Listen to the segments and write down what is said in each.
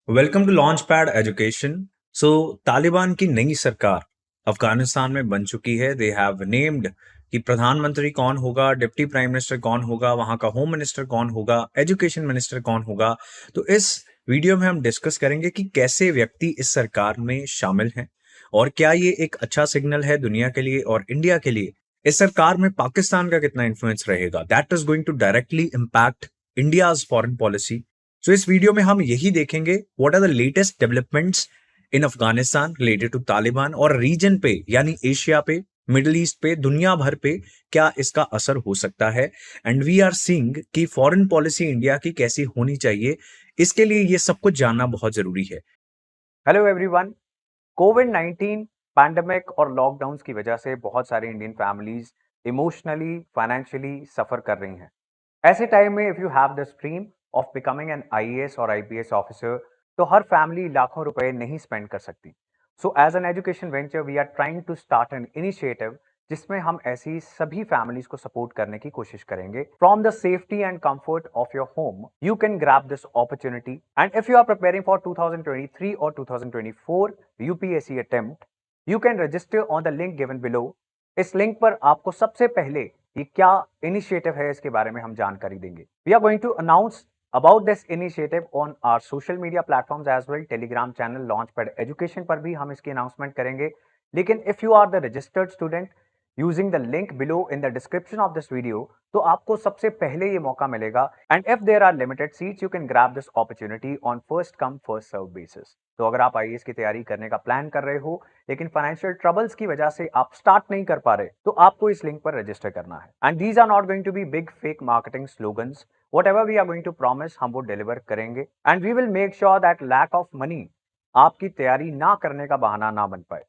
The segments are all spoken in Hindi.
Welcome to launch pad education. So Taliban की नई सरकार अफगानिस्तान में बन चुकी है। दे हैव नेम्ड कि प्रधानमंत्री कौन होगा, डिप्टी प्राइम मिनिस्टर कौन होगा, वहां का होम मिनिस्टर कौन होगा, एजुकेशन मिनिस्टर कौन होगा। तो इस वीडियो में हम डिस्कस करेंगे कि कैसे व्यक्ति इस सरकार में शामिल हैं और क्या ये एक अच्छा सिग्नल है दुनिया के लिए और इंडिया के लिए। इस सरकार में पाकिस्तान का कितना इन्फ्लुएंस रहेगा, that is going to directly impact India's foreign policy. So इस वीडियो में हम यही देखेंगे what are the latest developments in Afghanistan related to Taliban और रीजन पे यानी एशिया पे, मिडिल ईस्ट पे, दुनिया भर पे क्या इसका असर हो सकता है। एंड वी आर सीइंग कि फॉरेन पॉलिसी इंडिया की कैसी होनी चाहिए। इसके लिए ये सब कुछ जानना बहुत जरूरी है। Hello everyone. कोविड-19 पैंडेमिक और लॉकडाउन की वजह से बहुत सारे Indian families emotionally financially suffer कर रही हैं। ऐसे टाइम में if you have the dream of becoming an IAS और आईपीएस ऑफिसर, तो हर फैमिली लाखों रुपए नहीं स्पेंड कर सकती। So as an education venture we are trying to start an initiative जिसमें हम ऐसी सभी फैमिलीज को सपोर्ट करने की कोशिश करेंगे। From the safety and comfort of your home you can grab this opportunity. And if you are preparing for 2023 और 2024 UPSC attempt, you can register on the link given below. इस लिंक पर आपको सबसे पहले ये क्या इनिशिएटिव है इसके बारे में हम जानकारी देंगे। We are going to announce about this initiative on our social media platforms as well. Telegram channel launch pad education पर भी हम इसकी अनाउंसमेंट करेंगे। लेकिन if you are the registered student using the link below in the description of this video, तो आपको सबसे पहले ये मौका मिलेगा। And if there are limited seats you can grab this opportunity on first come first serve basis. तो अगर आप आईएएस की तैयारी करने का प्लान कर रहे हो लेकिन फाइनेंशियल ट्रबल्स की वजह से आप स्टार्ट नहीं कर पा रहे, तो आपको इस लिंक पर रजिस्टर करना है। And these are not going to be big fake marketing slogans. Whatever we are going to promise हम वो डिलीवर करेंगे। And we will make sure that lack of money आपकी तैयारी ना करने का बहाना ना बन पाए।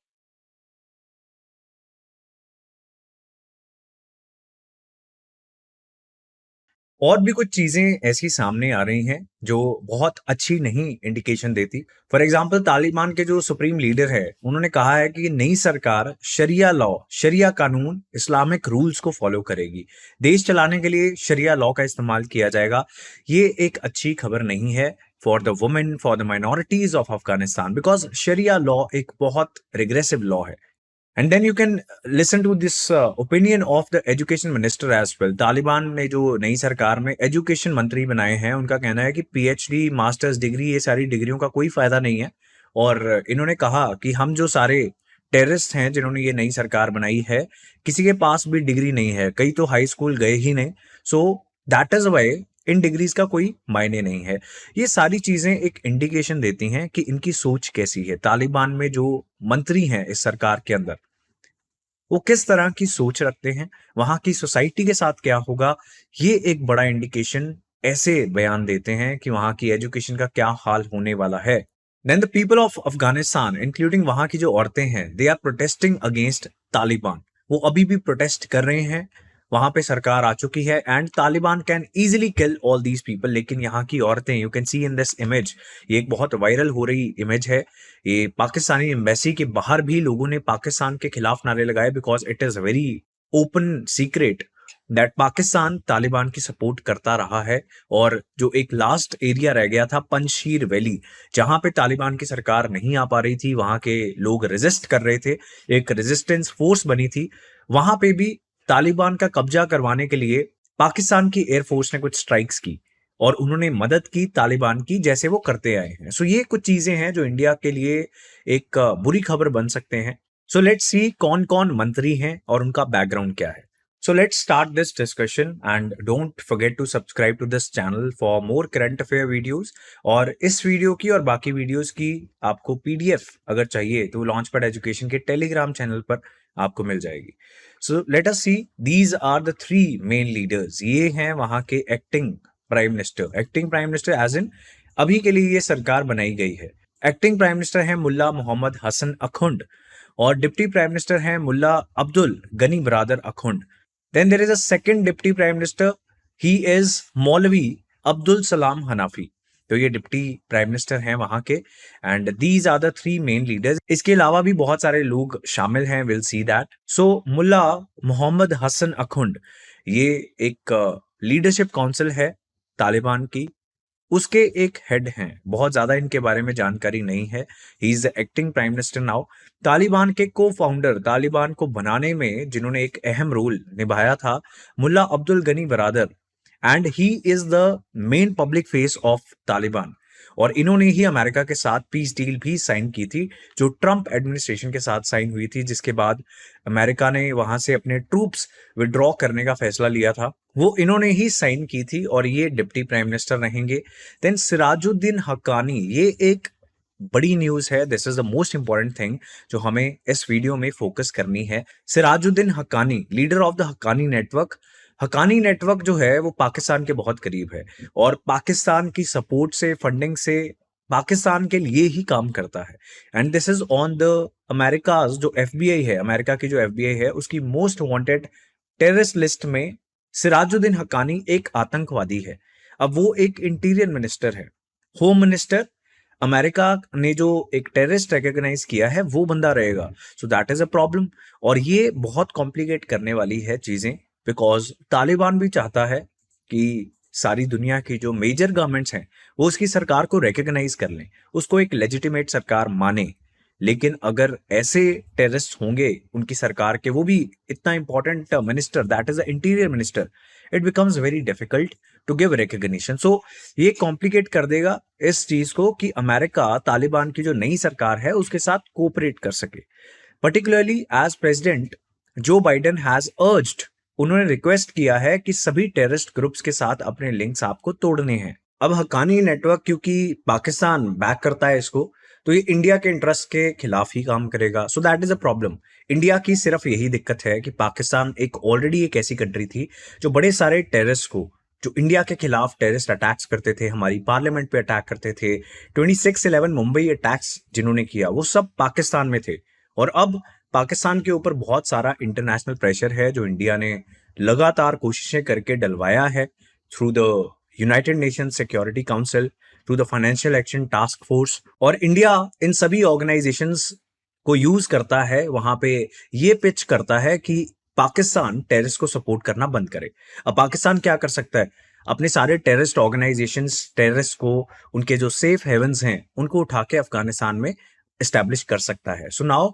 और भी कुछ चीजें ऐसी सामने आ रही हैं जो बहुत अच्छी नहीं इंडिकेशन देती। फॉर एग्जाम्पल तालिबान के जो सुप्रीम लीडर है उन्होंने कहा है कि नई सरकार शरिया लॉ, शरिया कानून, इस्लामिक रूल्स को फॉलो करेगी। देश चलाने के लिए शरिया लॉ का इस्तेमाल किया जाएगा। ये एक अच्छी खबर नहीं है for the women, for the minorities of Afghanistan, because sharia law एक बहुत रिग्रेसिव लॉ है। And then you can listen to this opinion of the education minister as well. Taliban ने जो नई सरकार में एजुकेशन मंत्री बनाए हैं उनका कहना है कि पीएचडी, मास्टर्स डिग्री, ये सारी डिग्रियों का कोई फायदा नहीं है। और इन्होंने कहा कि हम जो सारे टेररिस्ट हैं जिन्होंने ये नई सरकार बनाई है, किसी के पास भी डिग्री नहीं है, कई तो हाई स्कूल गए ही नहीं। सो दैट इज वाई इन डिग्रीज का कोई मायने नहीं है। ये सारी चीजें एक इंडिकेशन देती हैं कि इनकी सोच कैसी है। तालिबान में जो मंत्री हैं इस सरकार के अंदर, वो किस तरह की सोच रखते हैं, वहां की सोसाइटी के साथ क्या होगा, ये एक बड़ा इंडिकेशन ऐसे बयान देते हैं कि वहां की एजुकेशन का क्या हाल होने वाला है। Then the people of Afghanistan including वहां की जो औरतें हैं, they are protesting against Taliban. वो अभी भी प्रोटेस्ट कर रहे हैं। वहां पे सरकार आ चुकी है and Taliban can easily kill all these people. लेकिन यहाँ की औरतें, you can C in this image, ये एक बहुत वायरल हो रही इमेज है। ये पाकिस्तानी एम्बेसी के बाहर भी लोगों ने पाकिस्तान के खिलाफ नारे लगाए, because it is very open secret that Pakistan Taliban की सपोर्ट करता रहा है। और जो एक लास्ट एरिया रह गया था पंजशीर वैली, जहां पे तालिबान की सरकार नहीं आ पा रही थी, वहां के लोग रेजिस्ट कर रहे थे, एक रेजिस्टेंस फोर्स बनी थी, वहां पे भी तालिबान का कब्जा करवाने के लिए पाकिस्तान की एयरफोर्स ने कुछ स्ट्राइक्स की और उन्होंने मदद की तालिबान की, जैसे वो करते आए हैं। सो ये कुछ चीजें हैं जो इंडिया के लिए एक बुरी खबर बन सकते हैं। सो लेट्स सी कौन कौन मंत्री हैं और उनका बैकग्राउंड क्या है। So let's start this discussion and don't forget to subscribe to this channel for more current affair videos। और इस वीडियो की और बाकी वीडियोस की आपको पीडीएफ अगर चाहिए तो लॉन्च पैड एजुकेशन के टेलीग्राम चैनल पर आपको मिल जाएगी। So let us see, these are the three main leaders. ये हैं वहां के acting prime minister. Acting prime minister as in अभी के लिए ये सरकार बनाई गई है। एक्टिंग प्राइम मिनिस्टर है मुल्ला मोहम्मद हसन अखुंड और डिप्टी प्राइम मिनिस्टर है मुल्ला Abdul Ghani Baradar अखुंड। Then there is a second deputy prime minister. He is मौलवी अब्दुल सलाम हनाफी। तो ये डिप्टी प्राइम मिनिस्टर हैं वहां के। And these are the three main leaders. इसके अलावा भी बहुत सारे लोग शामिल हैं, will see that. So Mullah Mohammad Hasan Akhund, ये एक लीडरशिप काउंसिल है तालिबान की। उसके एक हेड हैं, बहुत ज्यादा इनके बारे में जानकारी नहीं है। ही is the acting prime minister now. Taliban के को फाउंडर, तालिबान को बनाने में जिन्होंने एक अहम रोल निभाया था, Mullah Abdul Ghani Baradar, and he is the main public face of Taliban. और इन्होंने ही अमेरिका के साथ पीस डील भी साइन की थी, जो ट्रंप एडमिनिस्ट्रेशन के साथ साइन हुई थी, जिसके बाद अमेरिका ने वहां से अपने ट्रूप्स विड्रॉ करने का फैसला लिया था, वो इन्होंने ही साइन की थी और ये डिप्टी प्राइम मिनिस्टर रहेंगे। देन सिराजुद्दीन हक्कानी, ये एक बड़ी न्यूज है, this is the most important thing जो हमें इस वीडियो में फोकस करनी है। Sirajuddin Haqqani, leader of the Haqqani network. Haqqani network जो है वो पाकिस्तान के बहुत करीब है और पाकिस्तान की सपोर्ट से, फंडिंग से पाकिस्तान के लिए ही काम करता है। And this is on the America, जो एफबीआई है, अमेरिका की जो एफबीआई है, उसकी मोस्ट वांटेड टेररिस्ट लिस्ट में सिराजुद्दीन हक्कानी एक आतंकवादी है। अब वो एक इंटीरियर मिनिस्टर है, होम मिनिस्टर। अमेरिका ने जो एक टेररिस्ट रिकॉग्नाइज किया है वो बंदा रहेगा, सो दैट इज अ प्रॉब्लम। और ये बहुत कॉम्प्लिकेट करने वाली है चीजें, बिकॉज तालिबान भी चाहता है कि सारी दुनिया की जो मेजर गवर्नमेंट्स हैं वो उसकी सरकार को रिकॉग्नाइज कर लें, उसको एक लेजिटिमेट सरकार माने। लेकिन अगर ऐसे टेररिस्ट होंगे उनकी सरकार के, वो भी इतना important minister, that is the interior minister, it becomes very difficult to give recognition. So ये कॉम्प्लिकेट कर देगा इस चीज को कि अमेरिका तालिबान की जो नई सरकार है उसके साथ कोऑपरेट कर सके। Particularly as President Joe Biden has urged, उन्होंने रिक्वेस्ट किया है कि सभी टेररिस्ट ग्रुप्स के साथ अपने लिंक्स आपको तोड़ने हैं। अब हक्कानी नेटवर्क क्योंकि पाकिस्तान बैक करता है इसको, तो ये इंडिया के इंटरेस्ट के खिलाफ ही काम करेगा। सो that is a problem. India की सिर्फ यही दिक्कत है कि पाकिस्तान एक ऑलरेडी एक ऐसी कंट्री थी जो बड़े सारे टेररिस्ट को, जो इंडिया के खिलाफ टेररिस्ट अटैक्स करते थे, हमारी पार्लियामेंट पे अटैक करते थे, 26/11 मुंबई अटैक्स जिन्होंने किया वो सब पाकिस्तान में थे। और अब पाकिस्तान के ऊपर बहुत सारा इंटरनेशनल प्रेशर है जो इंडिया ने लगातार कोशिशें करके डलवाया है, through the United nation security council, through the financial action task force. और इंडिया इन सभी ऑर्गेनाइजेशंस को यूज करता है, वहां पे ये पिच करता है कि पाकिस्तान टेररिस्ट को सपोर्ट करना बंद करे। अब पाकिस्तान क्या कर सकता है, अपने सारे टेररिस्ट ऑर्गेनाइजेशंस, टेररिस्ट को, उनके जो सेफ हेवन्स हैं उनको उठा के अफगानिस्तान में एस्टेब्लिश कर सकता है। सो नाउ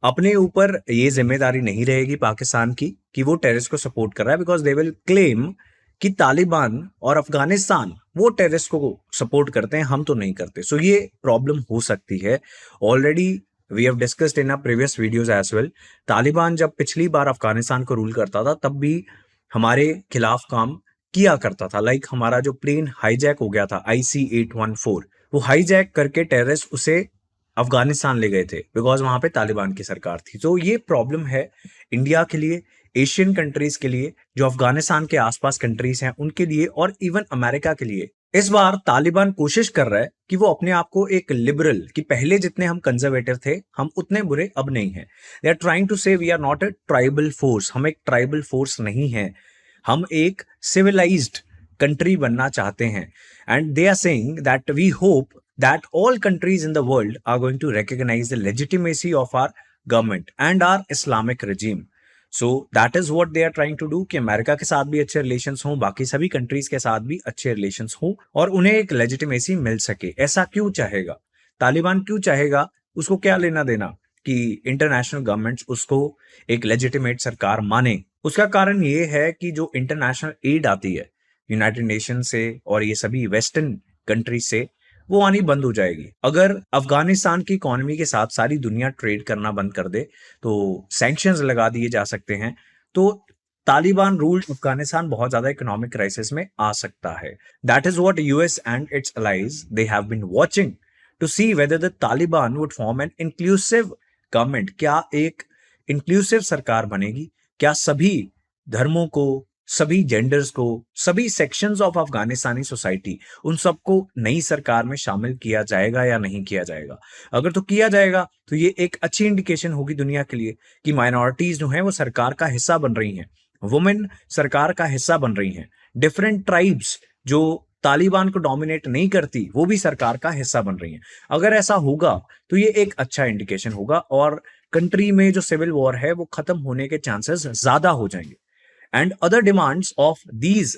अपने ऊपर ये जिम्मेदारी नहीं रहेगी पाकिस्तान की कि वो टेररिस्ट को सपोर्ट कर रहा है, बिकॉज दे विल क्लेम कि तालिबान और अफगानिस्तान वो टेररिस्ट को सपोर्ट करते हैं, हम तो नहीं करते। सो ये प्रॉब्लम हो सकती है। Already we have discussed in a previous videos as well. Taliban जब पिछली बार अफगानिस्तान को रूल करता था तब भी हमारे खिलाफ काम किया करता था। लाइक हमारा जो प्लेन हाईजैक हो गया था IC-814, वो हाईजैक करके टेररिस्ट उसे अफगानिस्तान ले गए थे, बिकॉज वहां पे तालिबान की सरकार थी। तो ये प्रॉब्लम है इंडिया के लिए, एशियन कंट्रीज के लिए, जो अफगानिस्तान के आसपास कंट्रीज हैं उनके लिए, और इवन अमेरिका के लिए। इस बार तालिबान कोशिश कर रहा है कि वो अपने आप को एक लिबरल, कि पहले जितने हम कंजर्वेटिव थे हम उतने बुरे अब नहीं हैं। They are trying to say we are not a tribal force, हम एक ट्राइबल फोर्स नहीं है, हम एक सिविलाइज्ड कंट्री बनना चाहते हैं। And they are saying that we hope that all countries in the world are going to recognize the legitimacy of our government and our Islamic regime. So that is what they are trying to do कि अमेरिका के साथ भी अच्छे रिलेशंस हों, बाकी सभी कंट्रीज के साथ भी अच्छे रिलेशंस हों और उन्हें एक लेजिटिमेसी मिल सके। ऐसा क्यों चाहेगा तालिबान, क्यों चाहेगा? उसको क्या लेना देना कि इंटरनेशनल गवर्नमेंट्स उसको एक लेजिटिमेट सरकार माने? उसका कारण ये है कि जो इंटरनेशनल एड आती है यूनाइटेड नेशन से और ये सभी वेस्टर्न कंट्री से, वो आनी बंद हो जाएगी। अगर अफगानिस्तान की इकोनॉमी के साथ सारी दुनिया ट्रेड करना बंद कर दे तो सैंक्शंस लगा दिए जा सकते हैं, तो तालिबान रूल्ड अफगानिस्तान बहुत ज्यादा इकोनॉमिक क्राइसिस में आ सकता है। That is what US and its allies they have been watching to see whether the Taliban would form an inclusive government. क्या एक इंक्लूसिव सरकार बनेगी? क्या सभी धर्मों को, सभी जेंडर्स को, सभी सेक्शंस ऑफ अफगानिस्तानी सोसाइटी, उन सबको नई सरकार में शामिल किया जाएगा या नहीं किया जाएगा? अगर तो किया जाएगा तो ये एक अच्छी इंडिकेशन होगी दुनिया के लिए कि माइनॉरिटीज जो हैं वो सरकार का हिस्सा बन रही हैं, वुमेन सरकार का हिस्सा बन रही हैं, डिफरेंट ट्राइब्स जो तालिबान को डोमिनेट नहीं करती वो भी सरकार का हिस्सा बन रही हैं। अगर ऐसा होगा तो ये एक अच्छा इंडिकेशन होगा और कंट्री में जो सिविल वॉर है वो खत्म होने के चांसेस ज्यादा हो जाएंगे। And other demands of these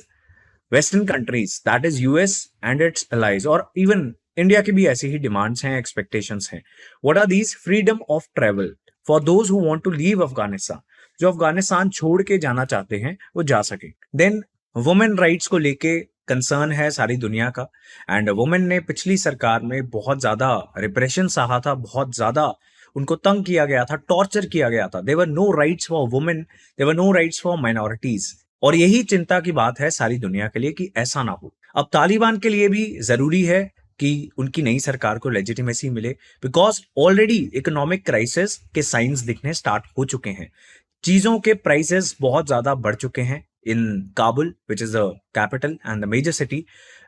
western countries that is US and its allies, और इवन इंडिया की भी ऐसी ही डिमांड्स हैं, एक्सपेक्टेशंस हैं। What are these? Freedom of travel for those who want to leave Afghanistan, जो अफगानिस्तान छोड़ के जाना चाहते हैं वो जा सके। देन वुमेन राइट्स को लेके कंसर्न है सारी दुनिया का, एंड वुमेन ने पिछली सरकार में बहुत ज्यादा रिप्रेशन सहा था, बहुत ज्यादा उनको तंग किया गया था, टॉर्चर किया गया था। There were no rights for women, there were no rights for minorities, और यही चिंता की बात है सारी दुनिया के लिए कि ऐसा ना हो। अब तालिबान के लिए भी जरूरी है कि उनकी नई सरकार को लेजिटिमेसी मिले, बिकॉज ऑलरेडी इकोनॉमिक क्राइसिस के साइंस दिखने स्टार्ट हो चुके हैं। चीजों के प्राइसेस बहुत ज्यादा बढ़ चुके हैं in Kabul, which is the capital and the major city.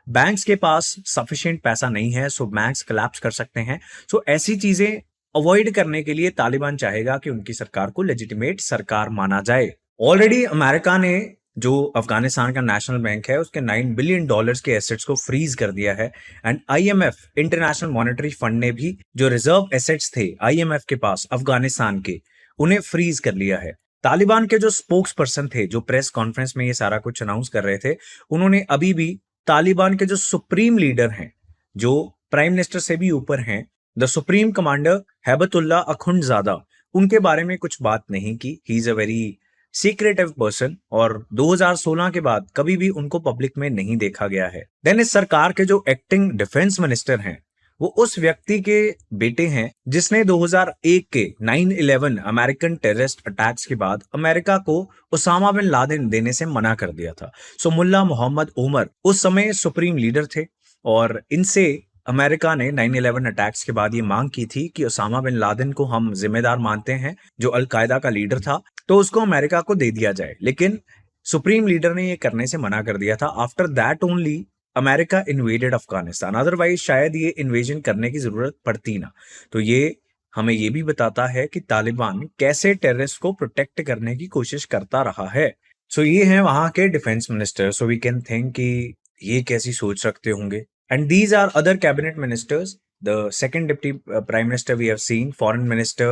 Banks के पास सफिशिएंट पैसा नहीं है, सो बैंक्स कोलैप्स कर सकते हैं। सो ऐसी चीजें अवॉइड करने के लिए तालिबान चाहेगा कि उनकी सरकार को लेजिटिमेट सरकार माना जाए। ऑलरेडी अमेरिका ने जो अफगानिस्तान का नेशनल बैंक है उसके $9 बिलियन के एसेट्स को फ्रीज कर दिया है, and IMF international monetary fund ने भी जो रिजर्व एसेट्स थे आईएमएफ के पास अफगानिस्तान के, उन्हें फ्रीज कर लिया है। तालिबान के जो स्पोक्स पर्सन थे, जो प्रेस कॉन्फ्रेंस में ये सारा कुछ अनाउंस कर रहे थे, उन्होंने अभी भी तालिबान के जो सुप्रीम लीडर हैं, जो प्राइम मिनिस्टर से भी ऊपर हैं, द सुप्रीम कमांडर हैबतुल्ला अखुंडजादा, उनके बारे में कुछ बात नहीं की। He is a very secretive person, और 2016 के बाद कभी भी उनको पब्लिक में नहीं देखा गया है। देन इस सरकार के जो एक्टिंग डिफेंस मिनिस्टर हैं, वो उस व्यक्ति के बेटे हैं जिसने 2001 के 9/11 अमेरिकन टेररिस्ट अटैक्स के बाद अमेरिका को उसामा बिन लादेन देने से मना कर दिया था। सो मुल्ला मोहम्मद उमर उस समय सुप्रीम लीडर थे, और इनसे अमेरिका ने 9/11 अटैक्स के बाद ये मांग की थी कि उसामा बिन लादेन को हम जिम्मेदार मानते हैं, जो अलकायदा का लीडर था, तो उसको अमेरिका को दे दिया जाए। लेकिन सुप्रीम लीडर ने ये करने से मना कर दिया था। After that only America invaded Afghanistan, otherwise शायद ये इन्वेजन करने की जरूरत पड़ती ना। तो ये हमें ये भी बताता है कि तालिबान कैसे टेररिस्ट को प्रोटेक्ट करने की कोशिश करता रहा है। सो ये हैं वहां के defence minister. So we can think कि ये कैसी सोच रखते होंगे। And these are other cabinet ministers. The second deputy prime minister we have seen, foreign minister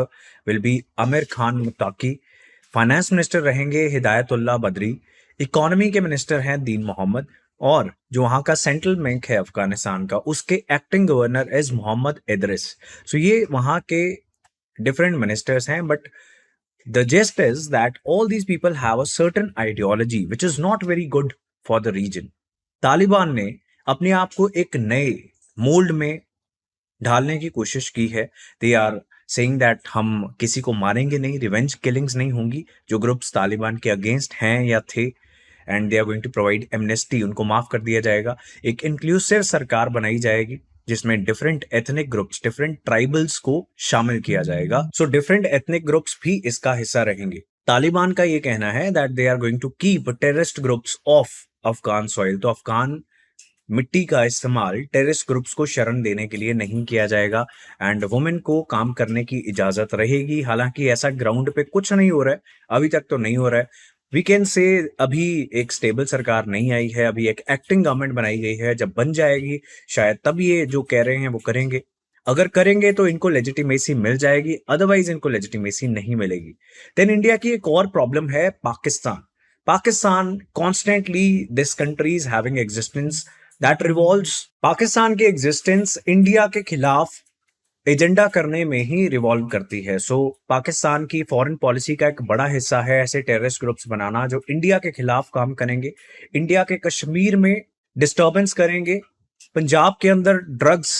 will be Amir Khan Muttaqi, finance minister रहेंगे हिदायतुल्लाह बदरी, इकोनॉमी के मिनिस्टर हैं दीन मोहम्मद, और जो वहां का सेंट्रल बैंक है अफगानिस्तान का, उसके acting governor is Mohammad Idris. So ये वहां के डिफरेंट मिनिस्टर्स हैं, but the gist is that all these people have a certain ideology which is not very good for the region. Taliban ने अपने आप को एक नए मोल्ड में ढालने की कोशिश की है। दे आर सेइंग दैट हम किसी को मारेंगे नहीं, रिवेंज किलिंग्स नहीं होंगी जो ग्रुप्स तालिबान के अगेंस्ट हैं या थे, and they are going to provide amnesty, उनको माफ कर दिया जाएगा। एक इंक्लूसिव सरकार बनाई जाएगी जिसमें different ethnic groups, different tribals को शामिल किया जाएगा। सो डिफरेंट एथनिक ग्रुप्स भी इसका हिस्सा रहेंगे। तालिबान का ये कहना है that they are going to keep terrorist groups off Afghan soil. तो अफगान मिट्टी का इस्तेमाल टेररिस्ट ग्रुप्स को शरण देने के लिए नहीं किया जाएगा, एंड वुमेन को काम करने की इजाजत रहेगी। हालांकि ऐसा ग्राउंड पे कुछ नहीं हो रहा है, अभी तक तो नहीं हो रहा है। वी कैन से अभी एक स्टेबल सरकार नहीं आई है, अभी एक एक्टिंग गवर्नमेंट बनाई गई है। जब बन जाएगी शायद तब ये जो कह रहे हैं वो करेंगे। अगर करेंगे तो इनको लेजिटिमेसी मिल जाएगी, अदरवाइज इनको लेजिटिमेसी नहीं मिलेगी। देन इंडिया की एक और प्रॉब्लम है Pakistan. Pakistan constantly this country is having existence that revolves, Pakistan की एग्जिस्टेंस इंडिया के खिलाफ एजेंडा करने में ही रिवॉल्व करती है। सो पाकिस्तान की फॉरेन पॉलिसी का एक बड़ा हिस्सा है ऐसे टेररिस्ट ग्रुप्स बनाना जो इंडिया के खिलाफ काम करेंगे, इंडिया के कश्मीर में डिस्टर्बेंस करेंगे, पंजाब के अंदर ड्रग्स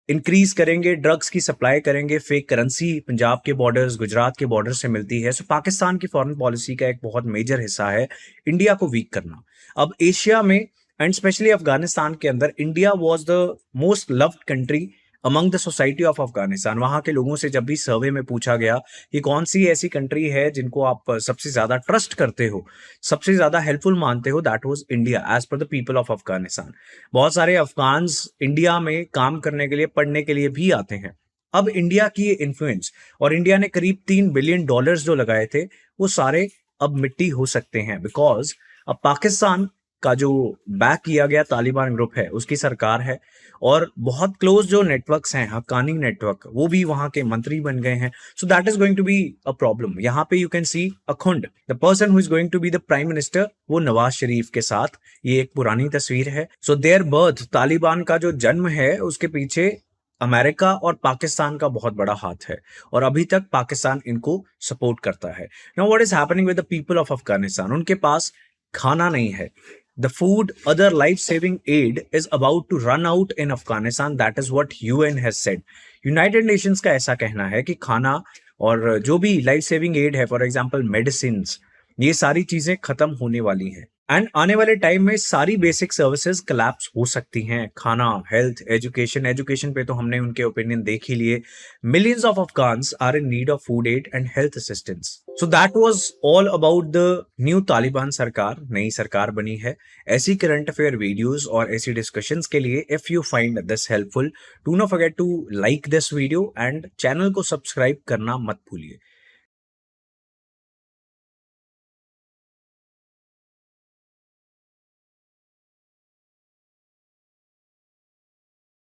इंक्रीज करेंगे, ड्रग्स की सप्लाई करेंगे, फेक करेंसी पंजाब के बॉर्डर्स, गुजरात के बॉर्डर से मिलती है। सो पाकिस्तान की फॉरेन पॉलिसी का एक बहुत मेजर हिस्सा है इंडिया को वीक करना। अब एशिया में एंड स्पेशली अफगानिस्तान के अंदर India was the most loved country among the society of Afghanistan. वहां के लोगों से जब भी सर्वे में पूछा गया कि कौन सी ऐसी कंट्री है जिनको आप सबसे ज्यादा ट्रस्ट करते हो, सबसे ज्यादा हेल्पफुल मानते हो, that was India as per the people of Afghanistan. बहुत सारे अफगान्स इंडिया में काम करने के लिए, पढ़ने के लिए भी आते हैं। अब इंडिया की ये इन्फ्लुएंस, और इंडिया ने करीब $3 बिलियन जो लगाए थे, वो सारे अब मिट्टी हो सकते हैं, बिकॉज अब पाकिस्तान का जो बैक किया गया तालिबान ग्रुप है उसकी सरकार है, और बहुत क्लोज जो नेटवर्क्स हैं, हक्कानी नेटवर्क, वो भी वहां के मंत्री बन गए हैं। So that is going to be a problem. यहाँ पे you can see Akhund, the person who is going to be the prime minister, वो नवाज शरीफ के साथ, ये एक पुरानी तस्वीर है। सो देयर बर्थ, तालिबान का जो जन्म है उसके पीछे अमेरिका और पाकिस्तान का बहुत बड़ा हाथ है, और अभी तक पाकिस्तान इनको सपोर्ट करता है। Now what is happening with the people of Afghanistan? उनके पास खाना नहीं है। The food, other life saving aid is about to run out in Afghanistan, that is what UN has said. United Nations का ऐसा कहना है कि खाना और जो भी लाइफ सेविंग एड है, फॉर एग्जांपल मेडिसिन, ये सारी चीजें खत्म होने वाली हैं, एंड आने वाले टाइम में सारी बेसिक सर्विसेज कोलैप्स हो सकती हैं। खाना, हेल्थ, एजुकेशन पे तो हमने उनके ओपिनियन देख ही लिए। Millions of Afghans are in need of food aid and health assistance. So that was all about the new Taliban सरकार, नई सरकार बनी है। ऐसी करंट अफेयर वीडियोस और ऐसी डिस्कशंस के लिए if you find this helpful, do not forget to like this video and channel को सब्सक्राइब करना मत भूलिए।